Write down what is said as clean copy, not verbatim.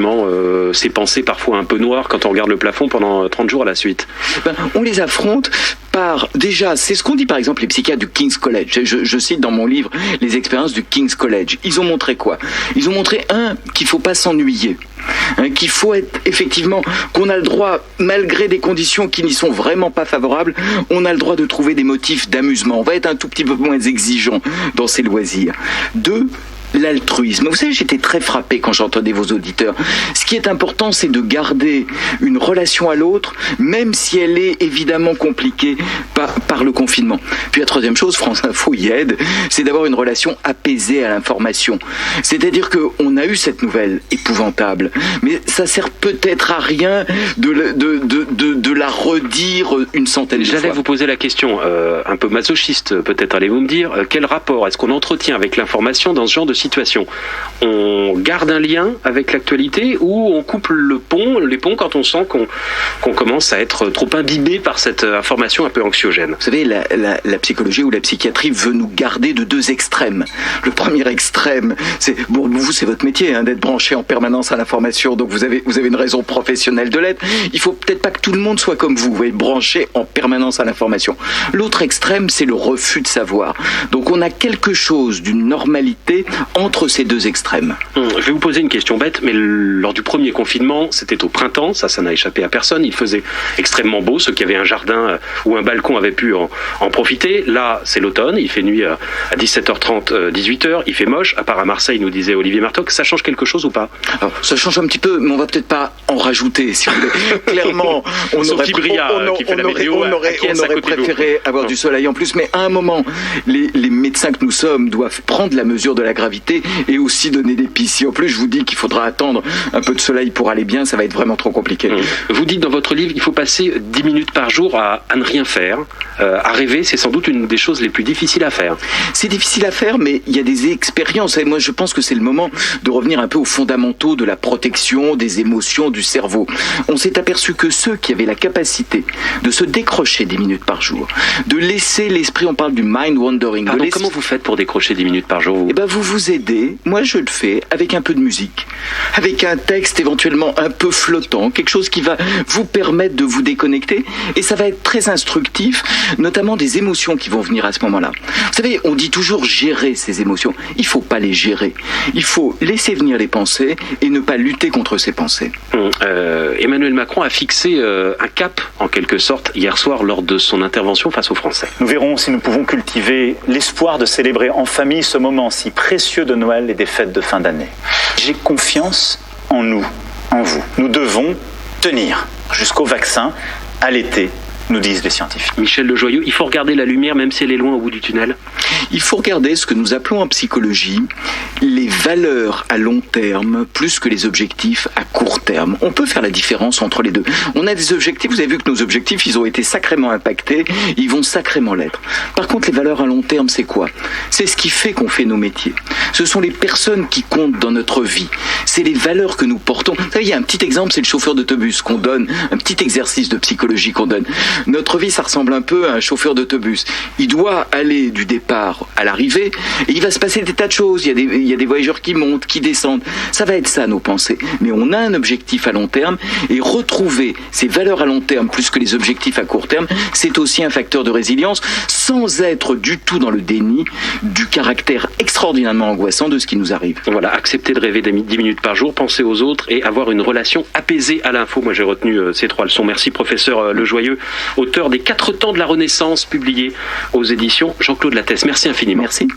effectivement ces pensées parfois un peu noires quand on regarde le plafond pendant 30 jours à la suite? On les affronte par, déjà, c'est ce qu'ont dit par exemple les psychiatres du King's College. Je cite dans mon livre les expériences du King's College. Ils ont montré quoi? Ils ont montré, qu'il faut pas s'ennuyer. Qu'il faut être, effectivement, qu'on a le droit, malgré des conditions qui n'y sont vraiment pas favorables, on a le droit de trouver des motifs d'amusement. On va être un tout petit peu moins exigeant dans ses loisirs. 2, l'altruisme. Vous savez, j'étais très frappé quand j'entendais vos auditeurs. Ce qui est important, c'est de garder une relation à l'autre, même si elle est évidemment compliquée par le confinement. Puis la troisième chose, France Info y aide, c'est d'avoir une relation apaisée à l'information. C'est-à-dire qu'on a eu cette nouvelle épouvantable, mais ça sert peut-être à rien de la redire une centaine de fois. J'allais vous poser la question, un peu masochiste peut-être, allez-vous me dire, quel rapport est-ce qu'on entretient avec l'information dans ce genre de situation? On garde un lien avec l'actualité ou on coupe les ponts quand on sent qu'on commence à être trop imbibé par cette information un peu anxiogène? Vous savez, la psychologie ou la psychiatrie veut nous garder de 2 extrêmes. Le premier extrême, c'est, bon, vous, c'est votre métier, d'être branché en permanence à l'information, donc vous avez une raison professionnelle de l'être. Il faut peut-être pas que tout le monde soit comme vous être branché en permanence à l'information. L'autre extrême, c'est le refus de savoir. Donc on a quelque chose d'une normalité entre ces 2 extrêmes. Je vais vous poser une question bête, mais lors du premier confinement, c'était au printemps, ça n'a échappé à personne, il faisait extrêmement beau, ceux qui avaient un jardin ou un balcon avaient pu en profiter. Là, c'est l'automne, il fait nuit à 17h30, 18h, il fait moche, à part à Marseille, nous disait Olivier Martoc. Ça change quelque chose ou pas? Alors, ça change un petit peu, mais on va peut-être pas en rajouter, si vous voulez. Clairement, on aurait préféré avoir du soleil en plus, mais à un moment, les médecins que nous sommes doivent prendre la mesure de la gravité et aussi donner des pistes. Si en plus je vous dis qu'il faudra attendre un peu de soleil pour aller bien, ça va être vraiment trop compliqué. Vous dites dans votre livre il faut passer 10 minutes par jour à ne rien faire. À rêver, c'est sans doute une des choses les plus difficiles à faire. C'est difficile à faire, mais il y a des expériences. Et moi, je pense que c'est le moment de revenir un peu aux fondamentaux de la protection des émotions du cerveau. On s'est aperçu que ceux qui avaient la capacité de se décrocher 10 minutes par jour, de laisser l'esprit, on parle du mind wandering. Pardon, comment vous faites pour décrocher 10 minutes par jour? Vous aidez. Moi, je le fais avec un peu de musique, avec un texte éventuellement un peu flottant, quelque chose qui va vous permettre de vous déconnecter. Et ça va être très instructif, notamment des émotions qui vont venir à ce moment-là. Vous savez, on dit toujours gérer ces émotions. Il ne faut pas les gérer. Il faut laisser venir les pensées et ne pas lutter contre ces pensées. Emmanuel Macron a fixé un cap, en quelque sorte, hier soir lors de son intervention face aux Français. Nous verrons si nous pouvons cultiver l'espoir de célébrer en famille ce moment si précieux de Noël et des fêtes de fin d'année. J'ai confiance en nous, en vous. Nous devons tenir jusqu'au vaccin, à l'été, nous disent les scientifiques. Michel Lejoyeux, il faut regarder la lumière même si elle est loin au bout du tunnel? Il faut regarder ce que nous appelons en psychologie les valeurs à long terme plus que les objectifs à court terme. On peut faire la différence entre les deux. On a des objectifs, vous avez vu que nos objectifs, ils ont été sacrément impactés, ils vont sacrément l'être. Par contre, les valeurs à long terme, c'est quoi? C'est ce qui fait qu'on fait nos métiers. Ce sont les personnes qui comptent dans notre vie. C'est les valeurs que nous portons. Vous savez, il y a un petit exemple, c'est le chauffeur d'autobus qu'on donne, un petit exercice de psychologie qu'on donne. Notre vie, ça ressemble un peu à un chauffeur d'autobus. Il doit aller du départ à l'arrivée et il va se passer des tas de choses. Il y a des voyageurs qui montent, qui descendent. Ça va être ça, nos pensées. Mais on a un objectif à long terme et retrouver ces valeurs à long terme plus que les objectifs à court terme, c'est aussi un facteur de résilience sans être du tout dans le déni du caractère extraordinairement angoissant de ce qui nous arrive. Voilà, accepter de rêver 10 minutes par jour, penser aux autres et avoir une relation apaisée à l'info. Moi, j'ai retenu ces 3 leçons. Merci, professeur Lejoyeux, auteur des 4 temps de la Renaissance, publié aux éditions Jean-Claude Lattès. Merci infiniment. Merci.